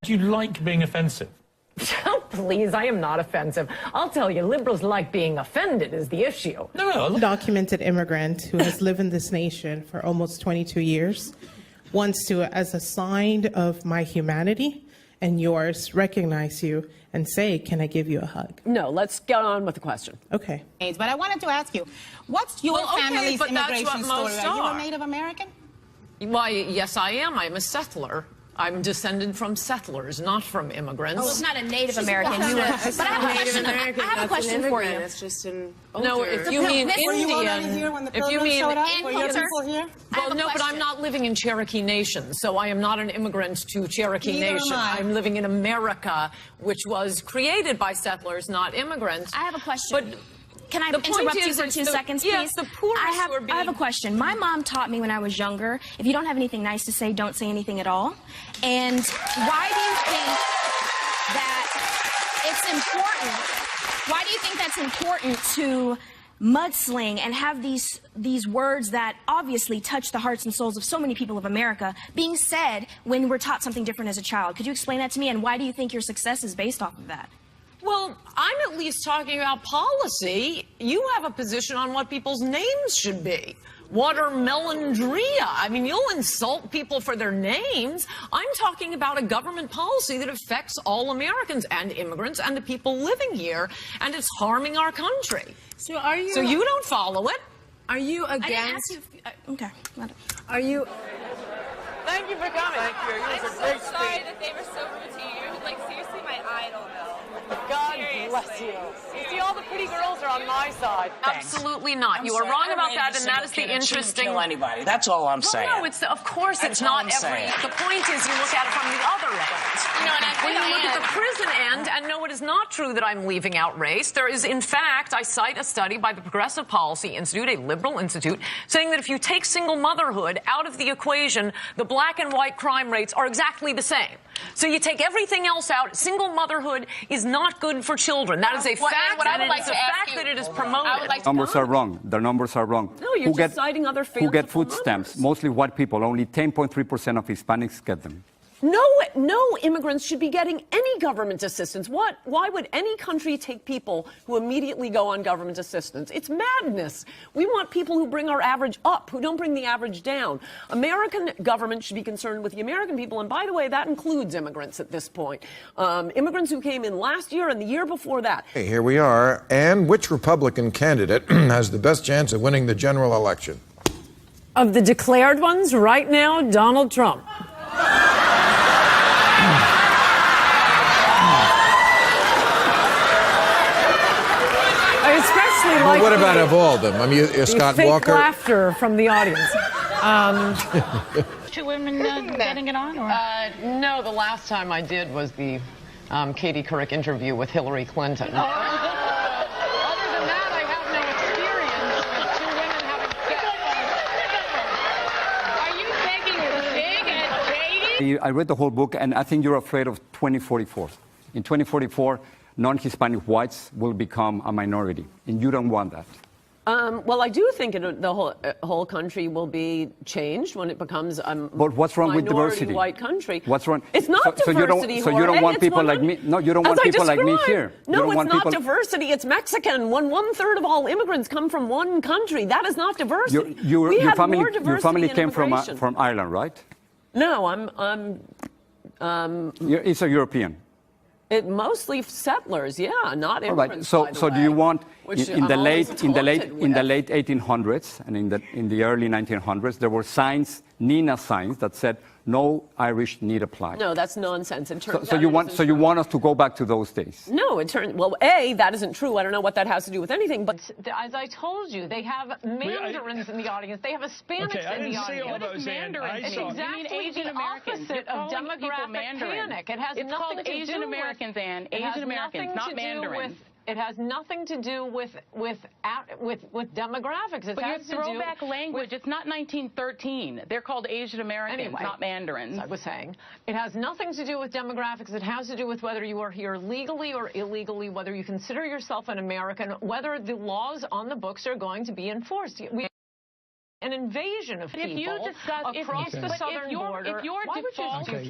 Do you like being offensive? Oh, please, I am not offensive. I'll tell you, liberals like being offended is the issue. No. Undocumented immigrant who has lived in this nation for almost 22 years wants to, as a sign of my humanity and yours, recognize you and say, can I give you a hug? No, let's get on with the question. Okay. But I wanted to ask you, what's your family's immigration story? Are you a Native American? Why, yes, I am. I'm a settler. I'm descended from settlers, not from immigrants. Well, it's not a Native American. You were, but I have a question for you. It's just an No, if you mean Indian, if you mean Were your people here? Well, no, but I'm not living in Cherokee Nation, so I am not an immigrant to Cherokee Nation. I'm living in America, which was created by settlers, not immigrants. I have a question. But can I interrupt you for 2 seconds, please? Yes, the poorest I have a question. My mom taught me when I was younger, if you don't have anything nice to say, don't say anything at all. And why do you think that it's important? Why do you think that's important to mudsling and have these words that obviously touch the hearts and souls of so many people of America being said when we're taught something different as a child? Could you explain that to me? And why do you think your success is based off of that? Well, I'm at least talking about policy. You have a position on what people's names should be. Watermelondria. I mean, you'll insult people for their names. I'm talking about a government policy that affects all Americans and immigrants and the people living here, and it's harming our country. So are you? So you don't follow it. Are you I didn't against? ask you if, okay. Are you? Thank you for coming. Thank you. It was a great speech. Sorry that they were so rude to you. You're like seriously my idol, Bill. God Seriously. bless you. You see, all the pretty girls are on my side. Absolutely not. You are sorry, wrong I about made that, a and that is the single kid and she interesting. didn't kill anybody. That's all I'm saying. No, it's of course it's That's all not I'm every. saying. The point is you look at it from the other end. You know, and When you look at the prison end, and no, it is not true that I'm leaving out race. There is, in fact, I cite a study by the Progressive Policy Institute, a liberal institute, saying that if you take single motherhood out of the equation, the black and white crime rates are exactly the same. So you take everything else out. Single motherhood is not good for children. That is a fact, and it is a fact that it is promoted. Numbers are wrong. The numbers are wrong. No, you're just citing other Who get fanciful food stamps? numbers. Mostly white people. Only 10.3% of Hispanics get them. No immigrants should be getting any government assistance. Why would any country take people who immediately go on government assistance? It's madness. We want people who bring our average up, who don't bring the average down. American government should be concerned with the American people, and by the way, that includes immigrants at this point. Immigrants who came in last year and the year before that. Hey, here we are. And which Republican candidate has the best chance of winning the general election? Of the declared ones, right now, Donald Trump. I especially like. What about of all of them? I mean, Scott fake Walker. Laughter from the audience. 2 women getting it on? Or? No, the last time I did was the Katie Couric interview with Hillary Clinton. Other than that, I have no experience with 2 women having sex. Are you taking a dig at Katie? I read the whole book, and I think you're afraid of 2044. In 2044, non-Hispanic whites will become a minority, and you don't want that. Well, I do think the whole country will be changed when it becomes a But what's wrong with diversity? white country. What's wrong? It's not diversity. So you don't want people like me? No, you don't want people like me here. No, it's not diversity. It's Mexican. One third of all immigrants come from one country. That is not diversity. We have more diversity your family in came from immigration. Ireland, right? No, It's a European. It mostly settlers, yeah, not immigrants. All right. So do you want in the late 1800s and in the early 1900s there were signs, Nina signs, that said no Irish need apply. No, that's nonsense. So you want us to go back to those days? No, that isn't true. I don't know what that has to do with anything. But as I told you, they have Mandarins in the audience. They have Hispanics in the audience. What is Mandarin? It's exactly the opposite of demographic panic. It has nothing to do Asian Americans, Ann. Asian Americans, not Mandarins. It has nothing to do with demographics. But your throwback language, it's not 1913. They're called Asian Americans, not Mandarins. I was saying. It has nothing to do with demographics. It has to do with whether you are here legally or illegally, whether you consider yourself an American, whether the laws on the books are going to be enforced. an invasion of people across the southern border. If your default in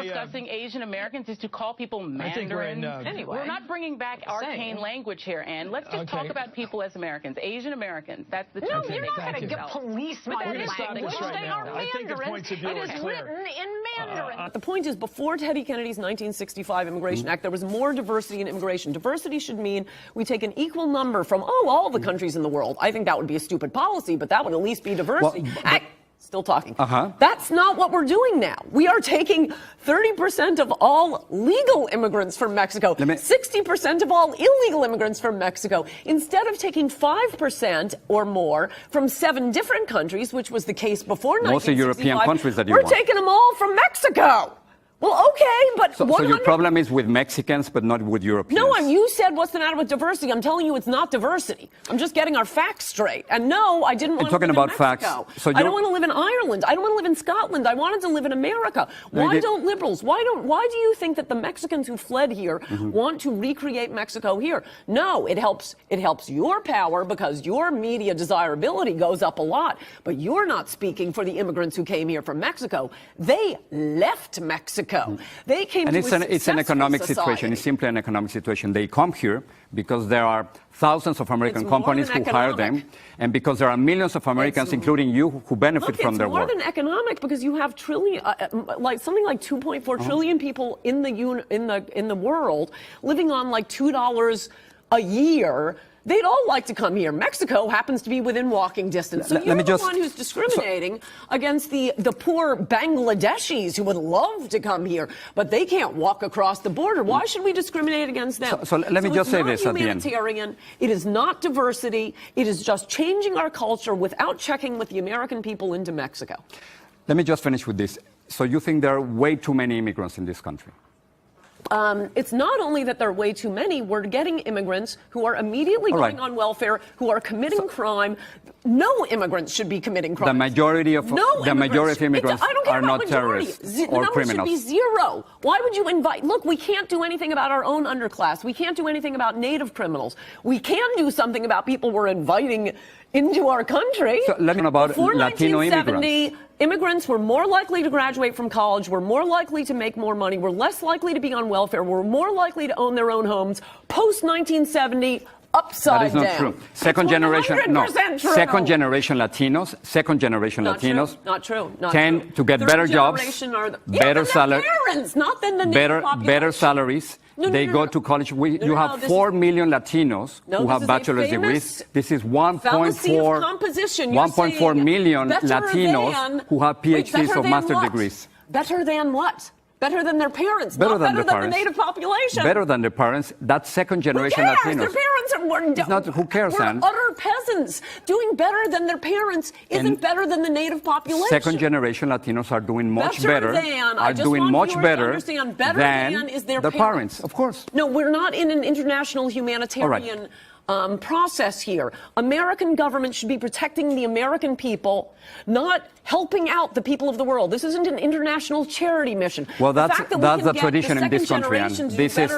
discussing Asian Americans is to call people mandarins, Anyway, we're not bringing back arcane language here, Ann. Let's just talk about people as Americans, Asian Americans. That's the no, term. you're not going to get police my language. They are Mandarins. It is written in Mandarin. The point is, before Teddy Kennedy's 1965 Immigration Act, there was more diversity in immigration. Diversity should mean we take an equal number from, all the countries in the world. I think that would be a stupid policy, but that would at least be diversity. Still talking. That's not what we're doing now. We are taking 30% of all legal immigrants from Mexico, 60% of all illegal immigrants from Mexico. Instead of taking 5% or more from 7 different countries, which was the case before 1965, mostly European countries that you we're want. taking them all from Mexico. Well, okay, but so your problem is with Mexicans, but not with Europeans. No, you said what's the matter with diversity. I'm telling you it's not diversity. I'm just getting our facts straight. And no, I didn't want to live in Mexico. Facts. So I don't want to live in Ireland. I don't want to live in Scotland. I wanted to live in America. Why don't liberals? Why do you think that the Mexicans who fled here want to recreate Mexico here? No, it helps your power because your media desirability goes up a lot. But you're not speaking for the immigrants who came here from Mexico. They left Mexico. They came to it's an economic situation. It's simply an economic situation. They come here because there are thousands of American companies who hire them, and because there are millions of Americans, including you, who benefit from their work. It's more than economic because you have something like 2.4 trillion people in the world living on like $2 a year. They'd all like to come here. Mexico happens to be within walking distance. So you're the one who's discriminating against the poor Bangladeshis who would love to come here, but they can't walk across the border. Why should we discriminate against them? So let me just say this at the end. It's not humanitarian. It is not diversity. It is just changing our culture without checking with the American people into Mexico. Let me just finish with this. So you think there are way too many immigrants in this country? It's not only that there are way too many, we're getting immigrants who are immediately going on welfare, who are committing crime. No immigrants should be committing crime. The majority of immigrants are not terrorists or criminals. It should be zero. Why would you invite? Look, we can't do anything about our own underclass. We can't do anything about native criminals. We can do something about people we're inviting into our country. So let me know about Before Latino 1970, immigrants. Immigrants were more likely to graduate from college, were more likely to make more money, were less likely to be on welfare, were more likely to own their own homes. Post-1970, upside down. That is not true. Second generation Latinos Not true. tend to get better jobs, better salaries, better salaries. They go to college. You have 4 million Latinos who have bachelor's degrees. This is 1.4 million Latinos who have PhDs or master's degrees. Better than what? Better than their parents. Better than the native population. Better than their parents. That's second generation Latinos. Their parents who cares, Ann? Utter peasants. Doing better than their parents isn't better than the native population. Second generation Latinos are doing much better. Than is their parents. Of course. No, we're not in an international humanitarian process here. American government should be protecting the American people, not helping out the people of the world. This isn't an international charity mission. Well, that's the tradition in this country, and this is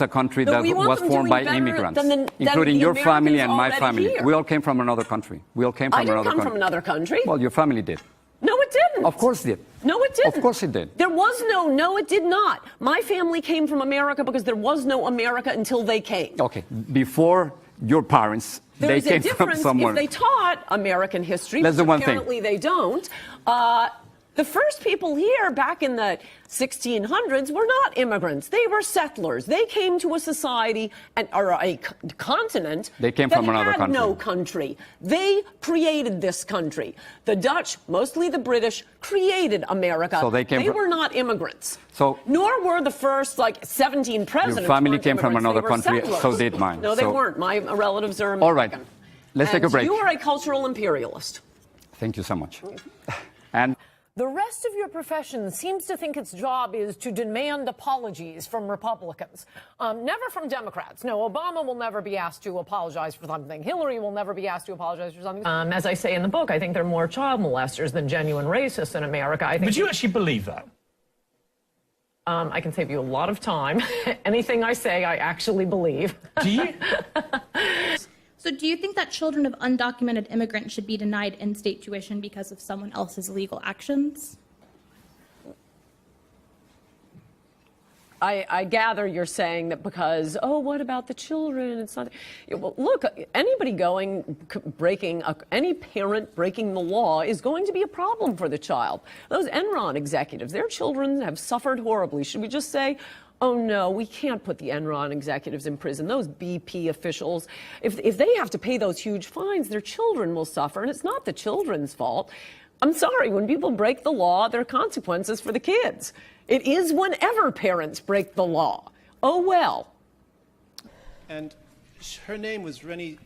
a country that was formed by immigrants, including your family and my family. We all came from another country. I didn't come from another country. Well, your family did. No, it didn't. Of course it did. No, it didn't. Of course it did. There was no, it did not. My family came from America because there was no America until they came. Okay. Before your parents, they came from somewhere. If they taught American history, which apparently they don't. The first people here back in the 1600s were not immigrants. They were settlers. They came to a society or a continent that had no country. They created this country. The Dutch, mostly the British, created America. So they were not immigrants. Nor were the first 17 presidents. Your family came from another country, settlers. so did mine. No, they weren't. My relatives are American. All right. Let's take a break. You are a cultural imperialist. Thank you so much. And the rest of your profession seems to think its job is to demand apologies from Republicans. Never from Democrats. No, Obama will never be asked to apologize for something. Hillary will never be asked to apologize for something. As I say in the book, I think there are more child molesters than genuine racists in America. But you actually believe that? I can save you a lot of time. Anything I say, I actually believe. Do you? So do you think that children of undocumented immigrants should be denied in-state tuition because of someone else's illegal actions? I gather you're saying that because, oh, what about the children? It's not. Well, look, anybody any parent breaking the law is going to be a problem for the child. Those Enron executives, their children have suffered horribly. Should we just say, oh, no, we can't put the Enron executives in prison. Those BP officials, if they have to pay those huge fines, their children will suffer, and it's not the children's fault. I'm sorry, when people break the law, there are consequences for the kids. It is whenever parents break the law. Oh, well. And her name was Rennie,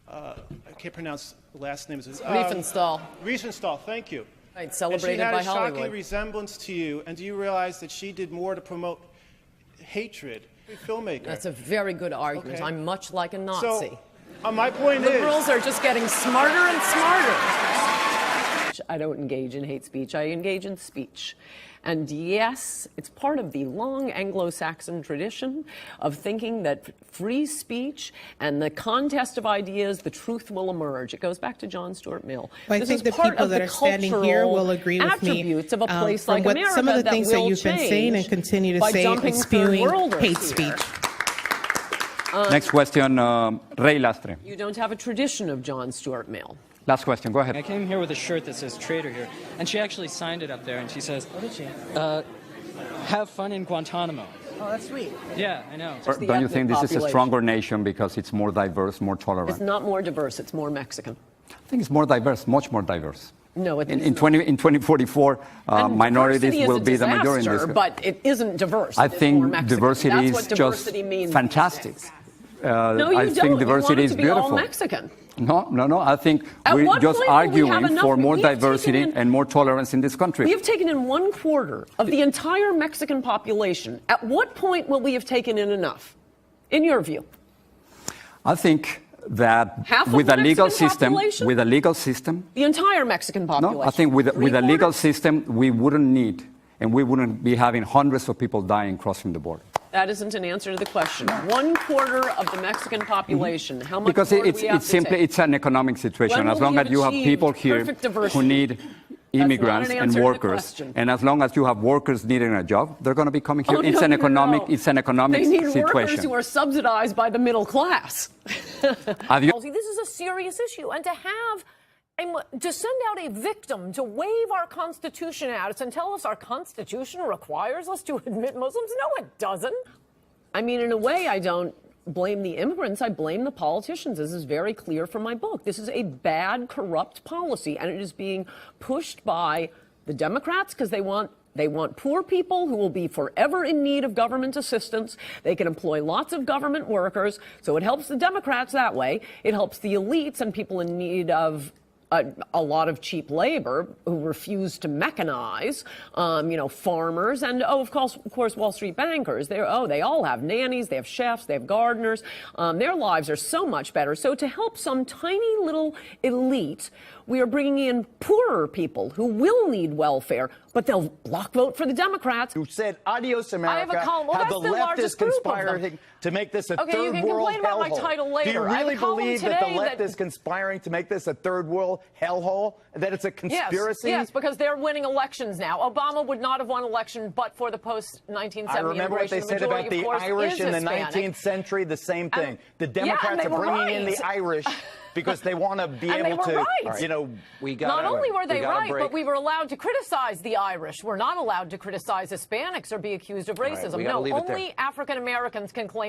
I can't pronounce the last name. Riefenstahl. Riefenstahl, thank you. Right, celebrated by Hollywood. And she had a shocking resemblance to you, and do you realize that she did more to promote hatred? Filmmaker. That's a very good argument. Okay. I'm much like a Nazi. So, my point is... Liberals are just getting smarter and smarter. I don't engage in hate speech. I engage in speech. And yes, it's part of the long Anglo-Saxon tradition of thinking that free speech and the contest of ideas, the truth will emerge. It goes back to John Stuart Mill. Well, I think the people that are standing here will agree with me. Attributes of a place like America some of the that things that you've been saying and continue to say and spewing hate speech. Next question, Ray Lastre. You don't have a tradition of John Stuart Mill. Last question, go ahead. I came here with a shirt that says traitor here, and she actually signed it up there, and she says, what did she? Have fun in Guantanamo. Oh, that's sweet. Yeah, I know. Don't you think this is a stronger nation because it's more diverse, more tolerant? It's not more diverse, it's more Mexican. I think it's more diverse, much more diverse. No, it in 2044, minorities will be the majority in this. But it isn't diverse. I think diversity is just fantastic. No, you I think diversity is beautiful. All Mexican. No. I think we're just arguing for more diversity and more tolerance in this country. We have taken in 1/4 of the entire Mexican population. At what point will we have taken in enough, in your view? I think that with a legal system, the entire Mexican population. No, I think with a legal system, we wouldn't need, and we wouldn't be having hundreds of people dying crossing the border. That isn't an answer to the question. 1/4 of the Mexican population. How much because more do we have to take? It's an economic situation. As long as you have people here who need immigrants and workers, and as long as you have workers needing a job, they're going to be coming here. It's an economic situation. They need workers who are subsidized by the middle class. This is a serious issue, and to send out a victim to wave our Constitution at us and tell us our Constitution requires us to admit Muslims? No, it doesn't. I mean, in a way, I don't blame the immigrants. I blame the politicians. This is very clear from my book. This is a bad, corrupt policy, and it is being pushed by the Democrats because they want poor people who will be forever in need of government assistance. They can employ lots of government workers, so it helps the Democrats that way. It helps the elites and people in need of a lot of cheap labor who refuse to mechanize, farmers, and of course, Wall Street bankers. They all have nannies, they have chefs, they have gardeners. Their lives are so much better. So to help some tiny little elite, we are bringing in poorer people who will need welfare, but they'll block vote for the Democrats. You said, adios, America. I have a column. Well, have that's the largest leftists group of them. to make this a okay, third you can world complain about my title later. Do you really believe that the left that is conspiring to make this a third world hellhole? That it's a conspiracy? Yes, because they're winning elections now. Obama would not have won election but for the post-1970 I remember what they said about the Irish in the 19th century, the same thing. The Democrats are bringing in the Irish because they want to be able to, Not only were they right, but we were allowed to criticize the Irish. We're not allowed to criticize Hispanics or be accused of racism. No, only African Americans can claim